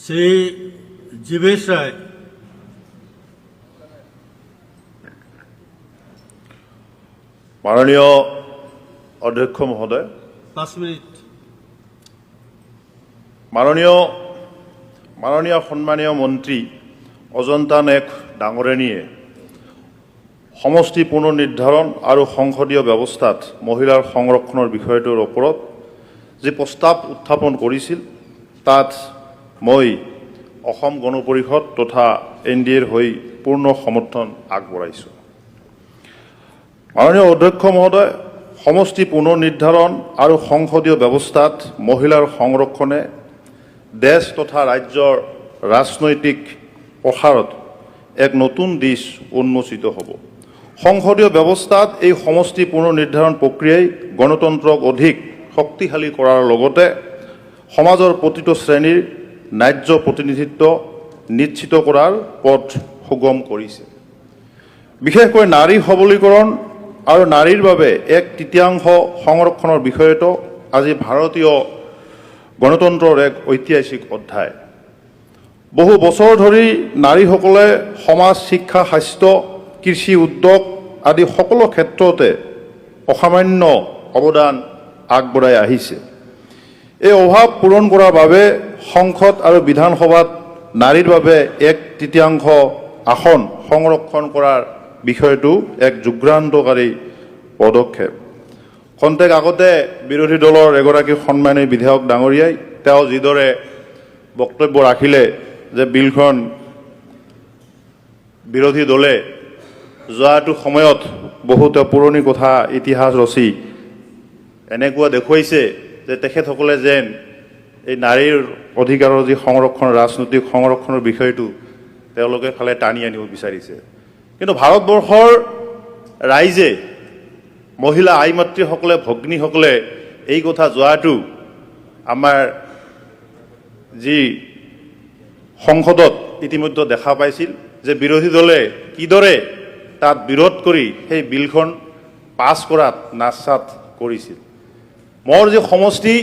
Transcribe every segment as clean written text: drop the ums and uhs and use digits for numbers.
শ্ৰী জীবেশ ৰায়। মাননীয় অধ্যক্ষ মহোদয়, 5 মিনিট। মাননীয় সন্মানীয় মন্ত্ৰী অজন্তা নেক ডাঙৰীয়ানীয়ে সমষ্টি পুনৰ্নিৰ্ধাৰণ আৰু সংসদীয় ব্যৱস্থাত মহিলাৰ সংৰক্ষণৰ বিষয়টোৰ ওপৰত যি প্ৰস্তাৱ উত্থাপন কৰিছিল তাত মই অসম গণ পৰিষদ তথা NDAৰ হৈ পূৰ্ণ সমৰ্থন আগবঢ়াইছোঁ। মাননীয় অধ্যক্ষ মহোদয়, সমষ্টি পুনৰ্নিৰ্ধাৰণ আৰু সংসদীয় ব্যৱস্থাত মহিলাৰ সংৰক্ষণে দেশ তথা ৰাজ্যৰ ৰাজনৈতিক প্ৰসাৰত এক নতুন দিশ উন্মোচিত হ'ব। সংসদীয় ব্যৱস্থাত এই সমষ্টি পুনৰ্নিৰ্ধাৰণ প্ৰক্ৰিয়াই গণতন্ত্ৰক অধিক শক্তিশালী কৰাৰ লগতে সমাজৰ প্ৰতিটো শ্ৰেণীৰ ন্যায্য প্ৰতিনিধিত্ব নিশ্চিত কৰাৰ পথ সুগম কৰিছে। বিশেষকৈ নাৰী সবলীকৰণ আৰু নাৰীৰ বাবে 1/3 সংৰক্ষণৰ বিষয়টো আজি ভাৰতীয় গণতন্ত্ৰৰ এক ঐতিহাসিক অধ্যায়। বহু বছৰ ধৰি নাৰীসকলে সমাজ, শিক্ষা, স্বাস্থ্য, কৃষি, উদ্যোগ আদি সকলো ক্ষেত্ৰতে অসামান্য অৱদান আগবঢ়াই আহিছে। এই অভাৱ পূৰণ কৰাৰ বাবে সংসদ আৰু বিধানসভাত নাৰীৰ বাবে 1/3 আসন সংৰক্ষণ কৰাৰ বিষয়টো এক যুগান্তকাৰী পদক্ষেপ। খন্তেক আগতে বিৰোধী দলৰ এগৰাকী সন্মানীয় বিধায়ক ডাঙৰীয়াই তেওঁ যিদৰে বক্তব্য ৰাখিলে যে বিলখন বিৰোধী দলে যোৱাটো সময়ত বহুতো পুৰণি কথা ইতিহাস ৰচি এনেকুৱা দেখুৱাইছে যে তেখেতসকলে যেন এই নাৰীৰ অধিকাৰৰ যি সংৰক্ষণ, ৰাজনৈতিক সংৰক্ষণৰ বিষয়টো তেওঁলোকে ফালে টানি আনিব বিচাৰিছে। কিন্তু ভাৰতবৰ্ষৰ ৰাইজে, মহিলা আই মাতৃসকলে, ভগ্নীসকলে এই কথা যোৱাটো আমাৰ যি সংসদত ইতিমধ্যে দেখা পাইছিল যে বিৰোধী দলে কিদৰে তাত বিৰোধ কৰি সেই বিলখন পাছ কৰাত নাচাত কৰিছিল। মোৰ যি সমষ্টি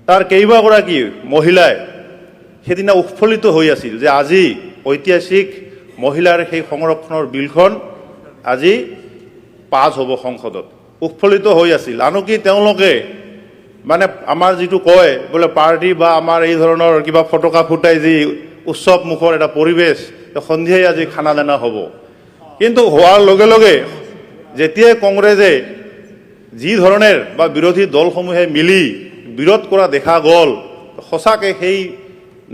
তাৰ কেইবাগৰাকী মহিলাই সেইদিনা উৎফুল্লিত হৈ আছিল যে আজি ঐতিহাসিক মহিলাৰ সেই সংৰক্ষণৰ বিলখন আজি পাছ হ'ব সংসদত, উৎফুল্লিত হৈ আছিল। আনকি তেওঁলোকে মানে আমাৰ যিটো কয় বোলে পাৰ্টি বা আমাৰ এই ধৰণৰ কিবা ফটকা ফুটাই যি উৎসৱ মুখৰ এটা পৰিৱেশ, সন্ধিয়াই আজি খানা দানা হ'ব। কিন্তু হোৱাৰ লগে লগে যেতিয়াই কংগ্ৰেছে যি ধৰণেৰ বা বিৰোধী দলসমূহে মিলি বিৰোধ কৰা দেখা গ'ল, সঁচাকৈ সেই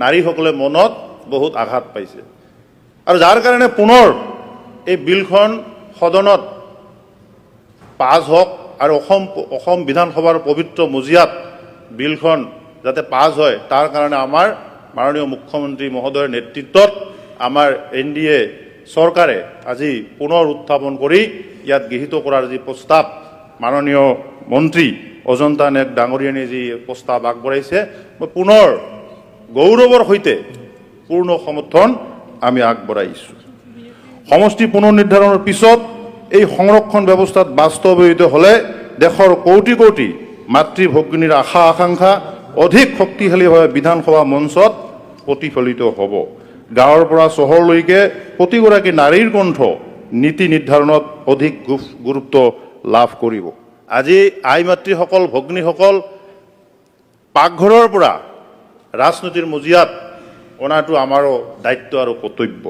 নাৰীসকলে মনত বহুত আঘাত পাইছে। আৰু যাৰ কাৰণে পুনৰ এই বিলখন সদনত পাছ হওক আৰু অসম বিধানসভাৰ পবিত্ৰ মজিয়াত বিলখন যাতে পাছ হয় তাৰ কাৰণে আমাৰ মাননীয় মুখ্যমন্ত্ৰী মহোদয়ৰ নেতৃত্বত আমাৰ NDA চৰকাৰে আজি পুনৰ উত্থাপন কৰি ইয়াত গৃহীত কৰাৰ যি প্ৰস্তাৱ মাননীয় মন্ত্ৰী অজন্তা নেক ডাঙৰীয়ানীয়ে যি প্ৰস্তাৱ আগবঢ়াইছে, মই পুনৰ গৌৰৱৰ সৈতে পূৰ্ণ সমৰ্থন আমি আগবঢ়াইছোঁ। সমষ্টি পুনৰ্নিৰ্ধাৰণৰ পিছত এই সংৰক্ষণ ব্যৱস্থাত বাস্তৱায়িত হ'লে দেশৰ কোটি কোটি মাতৃ ভগ্নীৰ আশা আকাংক্ষা অধিক শক্তিশালীভাৱে বিধানসভা মঞ্চত প্ৰতিফলিত হ'ব। গাঁৱৰ পৰা চহৰলৈকে প্ৰতিগৰাকী নাৰীৰ কণ্ঠ নীতি নিৰ্ধাৰণত অধিক গুৰুত্ব লাভ কৰিব। আজি আই মাতৃসকল, ভগ্নীসকল পাকঘৰৰ পৰা ৰাজনীতিৰ মজিয়াত অনাটো আমাৰো দায়িত্ব আৰু কৰ্তব্য।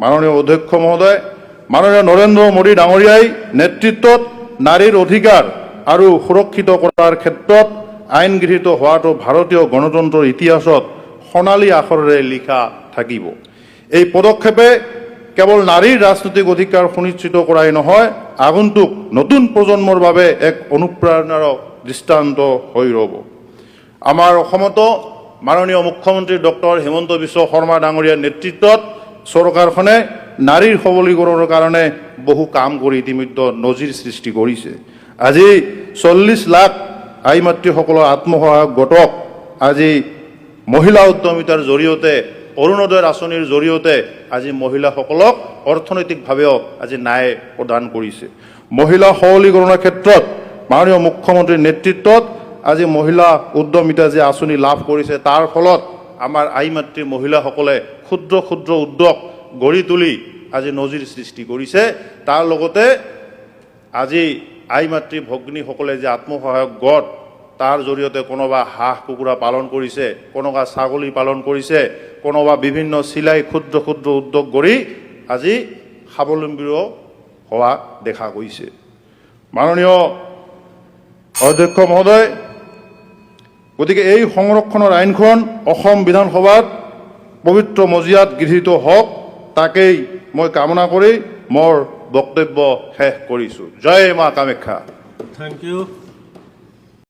মাননীয় অধ্যক্ষ মহোদয়, মাননীয় নৰেন্দ্ৰ মোদী ডাঙৰীয়াই নেতৃত্বত নাৰীৰ অধিকাৰ আৰু সুৰক্ষিত কৰাৰ ক্ষেত্ৰত আইন গৃহীত হোৱাটো ভাৰতীয় গণতন্ত্ৰৰ ইতিহাসত সোণালী আখৰেৰে লিখা থাকিব। এই পদক্ষেপে কেৱল নাৰীৰ ৰাজনৈতিক অধিকাৰ সুনিশ্চিত কৰাই নহয়, আগন্তুক নতুন প্ৰজন্মৰ বাবে এক অনুপ্ৰেৰণাৰ দৃষ্টান্ত হৈ ৰ'ব। আমাৰ অসমতো মাননীয় মুখ্যমন্ত্ৰী ডক্টৰ হিমন্ত বিশ্ব শৰ্মা ডাঙৰীয়াৰ নেতৃত্বত চৰকাৰখনে নাৰীৰ সবলীকৰণৰ কাৰণে বহু কাম কৰি ইতিমধ্যে নজিৰ সৃষ্টি কৰিছে। আজি 40 লাখ আই মাতৃসকলৰ আত্মসহায়ক গোটক আজি মহিলা উদ্যমিতাৰ জৰিয়তে, অৰুণোদয় আঁচনিৰ জৰিয়তে আজি মহিলাসকলক অৰ্থনৈতিকভাৱেও আজি ন্যায় প্ৰদান কৰিছে। মহিলা সবলীকৰণৰ ক্ষেত্ৰত মাননীয় মুখ্যমন্ত্ৰীৰ নেতৃত্বত আজি মহিলা উদ্যমিতা যে আঁচনি লাভ কৰিছে তাৰ ফলত আমাৰ আই মাতৃ মহিলাসকলে ক্ষুদ্ৰ ক্ষুদ্ৰ উদ্যোগ গঢ়ি তুলি আজি নজিৰ সৃষ্টি কৰিছে। তাৰ লগতে আজি আই মাতৃ ভগ্নীসকলে যে আত্মসহায়ক গোট তাৰ জৰিয়তে কোনোবা হাঁহ কুকুৰা পালন কৰিছে, কোনোবা ছাগলী পালন কৰিছে, কোনোবা বিভিন্ন চিলাই ক্ষুদ্ৰ ক্ষুদ্ৰ উদ্যোগ গঢ়ি আজি স্বাৱলম্বীও হোৱা দেখা গৈছে। মাননীয় অধ্যক্ষ মহোদয়, গতিকে এই সংৰক্ষণৰ আইনখন অসম বিধানসভাত পবিত্ৰ মজিয়াত গৃহীত হওক, তাকেই মই কামনা কৰি মোৰ বক্তব্য শেষ কৰিছোঁ। জয় মা কামাখ্যা। Thank you.